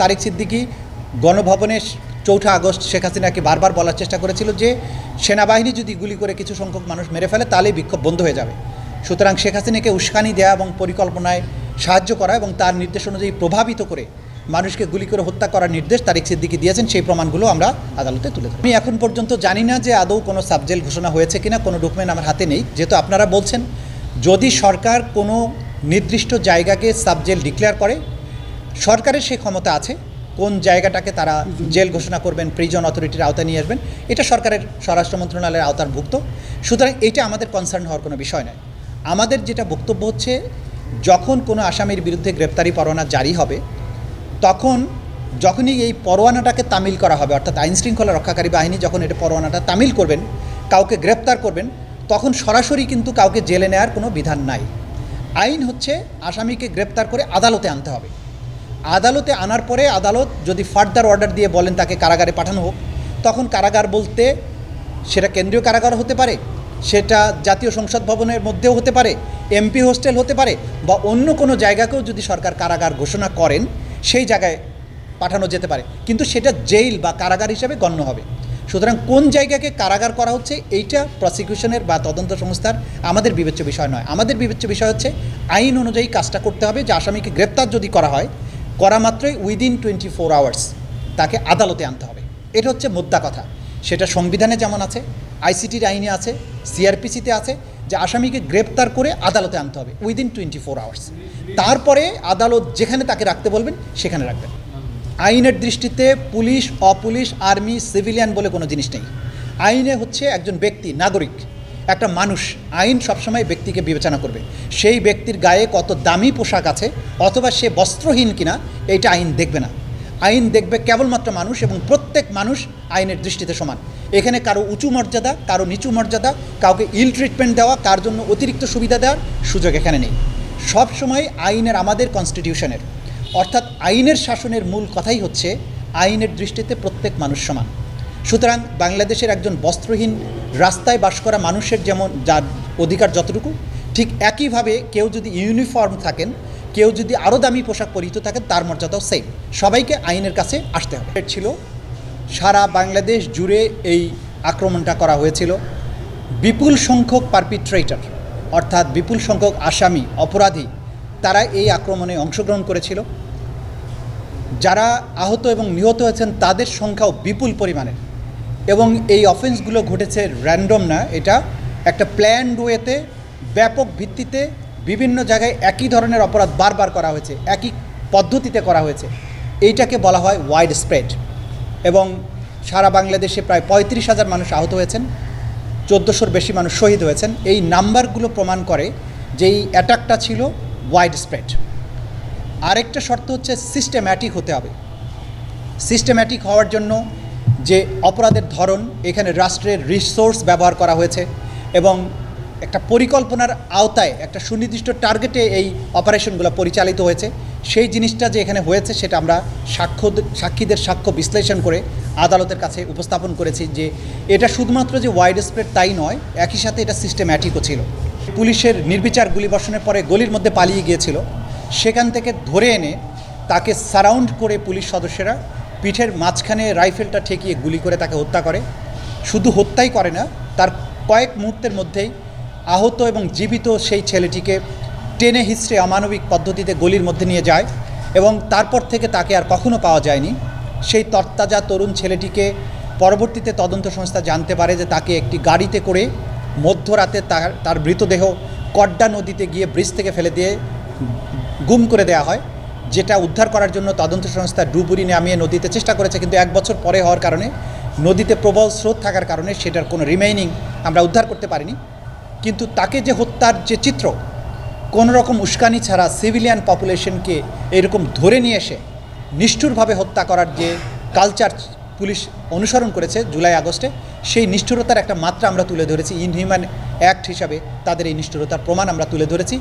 তারেক সিদ্দিকী গণভবনে ৪ঠা আগস্ট শেখ হাসিনাকে বারবার বলার চেষ্টা করেছিল যে সেনাবাহিনী যদি গুলি করে কিছু সংখ্যক মানুষ মেরে ফেলে তাহলেই বিক্ষোভ বন্ধ হয়ে যাবে। সুতরাং শেখ হাসিনাকে উস্কানি দেওয়া এবং পরিকল্পনায় সাহায্য করা এবং তার নির্দেশ অনুযায়ী প্রভাবিত করে মানুষকে গুলি করে হত্যা করার নির্দেশ তারেক সিদ্দিকী দিয়েছেন, সেই প্রমাণগুলো আমরা আদালতে তুলে ধরি। আমি এখন পর্যন্ত জানি না যে আদৌ কোনো সাবজেল ঘোষণা হয়েছে কিনা, কোনো ডকুমেন্ট আমার হাতে নেই। যেহেতু আপনারা বলছেন যদি সরকার কোনো নির্দিষ্ট জায়গাকে সাবজেল ডিক্লেয়ার করে, সরকারের সেই ক্ষমতা আছে কোন জায়গাটাকে তারা জেল ঘোষণা করবেন, প্রিজন অথরিটির আওতায় নিয়ে আসবেন, এটা সরকারের স্বরাষ্ট্র মন্ত্রণালয়ের আওতাভুক্ত। সুতরাং এটা আমাদের কনসার্ন হওয়ার কোনো বিষয় নয়। আমাদের যেটা বক্তব্য হচ্ছে, যখন কোনো আসামির বিরুদ্ধে গ্রেপ্তারি পরোয়ানা জারি হবে, যখনই এই পরোয়ানাটাকে তামিল করা হবে, অর্থাৎ আইনশৃঙ্খলা রক্ষাকারী বাহিনী যখন এটা পরোয়ানাটা তামিল করবেন, কাউকে গ্রেপ্তার করবেন, তখন সরাসরি কিন্তু কাউকে জেলে নেওয়ার কোনো বিধান নাই। আইন হচ্ছে আসামিকে গ্রেপ্তার করে আদালতে আনতে হবে। আদালতে আনার পরে আদালত যদি ফার্দার অর্ডার দিয়ে বলেন তাকে কারাগারে পাঠানো হোক, তখন কারাগার বলতে সেটা কেন্দ্রীয় কারাগার হতে পারে, সেটা জাতীয় সংসদ ভবনের মধ্যেও হতে পারে, এমপি হোস্টেল হতে পারে, বা অন্য কোনো জায়গাকেও যদি সরকার কারাগার ঘোষণা করেন সেই জায়গায় পাঠানো যেতে পারে, কিন্তু সেটা জেল বা কারাগার হিসেবে গণ্য হবে। সুতরাং কোন জায়গাকে কারাগার করা হচ্ছে এইটা প্রসিকিউশনের বা তদন্ত সংস্থার আমাদের বিবেচ্য বিষয় নয়। আমাদের বিবেচ্য বিষয় হচ্ছে আইন অনুযায়ী কাজটা করতে হবে, যে আসামিকে গ্রেপ্তার যদি করা হয়, করা মাত্রই উইদিন 24 আওয়ার্স তাকে আদালতে আনতে হবে। এটা হচ্ছে মোদ্দা কথা। সেটা সংবিধানে যেমন আছে, আইসিটির আইনে আছে, সিআরপিসিতে আছে, যে আসামিকে গ্রেপ্তার করে আদালতে আনতে হবে উইদিন 24 আওয়ার্স। তারপরে আদালত যেখানে তাকে রাখতে বলবেন সেখানে রাখবেন। আইনের দৃষ্টিতে পুলিশ, অপুলিশ, আর্মি, সিভিলিয়ান বলে কোনো জিনিস নেই। আইনে হচ্ছে একজন ব্যক্তি, নাগরিক, একটা মানুষ। আইন সবসময় ব্যক্তিকে বিবেচনা করবে। সেই ব্যক্তির গায়ে কত দামি পোশাক আছে অথবা সে বস্ত্রহীন কিনা এইটা আইন দেখবে না। আইন দেখবে কেবলমাত্র মানুষ, এবং প্রত্যেক মানুষ আইনের দৃষ্টিতে সমান। এখানে কারো উঁচু মর্যাদা, কারো নিচু মর্যাদা, কাউকে ইল ট্রিটমেন্ট দেওয়া, কার জন্য অতিরিক্ত সুবিধা দেওয়ার সুযোগ এখানে নেই। সব সময় আইনের, আমাদের কনস্টিটিউশনের অর্থাৎ আইনের শাসনের মূল কথাই হচ্ছে আইনের দৃষ্টিতে প্রত্যেক মানুষ সমান। সুতরাং বাংলাদেশের একজন বস্ত্রহীন রাস্তায় বাস করা মানুষের যেমন যার অধিকার যতটুকু, ঠিক একইভাবে কেউ যদি ইউনিফর্ম থাকেন, কেউ যদি আরও দামি পোশাক পরিহিত থাকেন, তার মর্যাদাও সেম। সবাইকে আইনের কাছে আসতে হবে। ছিল সারা বাংলাদেশ জুড়ে এই আক্রমণটা করা হয়েছিল। বিপুল সংখ্যক পারপিট্রেটর অর্থাৎ বিপুল সংখ্যক আসামি, অপরাধী, তারা এই আক্রমণে অংশগ্রহণ করেছিল। যারা আহত এবং নিহত হয়েছেন তাদের সংখ্যাও বিপুল পরিমাণের, এবং এই অফেন্সগুলো ঘটেছে র্যান্ডম না, এটা একটা প্ল্যান্ড ওয়েতে, ব্যাপক ভিত্তিতে বিভিন্ন জায়গায় একই ধরনের অপরাধ বারবার করা হয়েছে, একই পদ্ধতিতে করা হয়েছে। এইটাকে বলা হয় ওয়াইড স্প্রেড। এবং সারা বাংলাদেশে প্রায় 35,000 মানুষ আহত হয়েছেন, 1400-র বেশি মানুষ শহীদ হয়েছেন। এই নাম্বারগুলো প্রমাণ করে যে এই অ্যাটাকটা ছিল ওয়াইড স্প্রেড। আরেকটা শর্ত হচ্ছে সিস্টেম্যাটিক হতে হবে। সিস্টেম্যাটিক হওয়ার জন্য যে অপরাধের ধরন, এখানে রাষ্ট্রের রিসোর্স ব্যবহার করা হয়েছে এবং একটা পরিকল্পনার আওতায় একটা সুনির্দিষ্ট টার্গেটে এই অপারেশনগুলো পরিচালিত হয়েছে। সেই জিনিসটা যে এখানে হয়েছে সেটা আমরা সাক্ষীদের সাক্ষ্য বিশ্লেষণ করে আদালতের কাছে উপস্থাপন করেছি, যে এটা শুধুমাত্র যে ওয়াইড স্প্রেড তাই নয়, একই সাথে এটা সিস্টেম্যাটিকও ছিল। পুলিশের নির্বিচার গুলিবর্ষণের পরে গলির মধ্যে পালিয়ে গিয়েছিল, সেখান থেকে ধরে এনে তাকে সারাউন্ড করে পুলিশ সদস্যরা পিঠের মাঝখানে রাইফেলটা ঠেকিয়ে গুলি করে তাকে হত্যা করে। শুধু হত্যাই করে না, তার কয়েক মুহূর্তের মধ্যেই আহত এবং জীবিত সেই ছেলেটিকে টেনে হিস্ট্রে অমানবিক পদ্ধতিতে গলির মধ্যে নিয়ে যায়, এবং তারপর থেকে তাকে আর কখনো পাওয়া যায়নি। সেই তরতাজা তরুণ ছেলেটিকে পরবর্তীতে তদন্ত সংস্থা জানতে পারে যে তাকে একটি গাড়িতে করে মধ্যরাতে তার মৃতদেহ কড্ডা নদীতে গিয়ে ব্রিজ থেকে ফেলে দিয়ে গুম করে দেওয়া হয়, যেটা উদ্ধার করার জন্য তদন্ত সংস্থা ডুবুরি নামিয়ে নদীতে চেষ্টা করেছে, কিন্তু 1 বছর পরে হওয়ার কারণে, নদীতে প্রবল স্রোত থাকার কারণে সেটার কোনো রিমেইনিং আমরা উদ্ধার করতে পারিনি। কিন্তু তাকে যে হত্যার যে চিত্র, কোনো রকম উস্কানি ছাড়া সিভিলিয়ান পপুলেশনকে এরকম ধরে নিয়ে এসে নিষ্ঠুরভাবে হত্যা করার যে কালচার পুলিশ অনুসরণ করেছে জুলাই আগস্টে, সেই নিষ্ঠুরতার একটা মাত্রা আমরা তুলে ধরেছি। ইনহিউম্যান অ্যাক্ট হিসাবে তাদের এই নিষ্ঠুরতার প্রমাণ আমরা তুলে ধরেছি।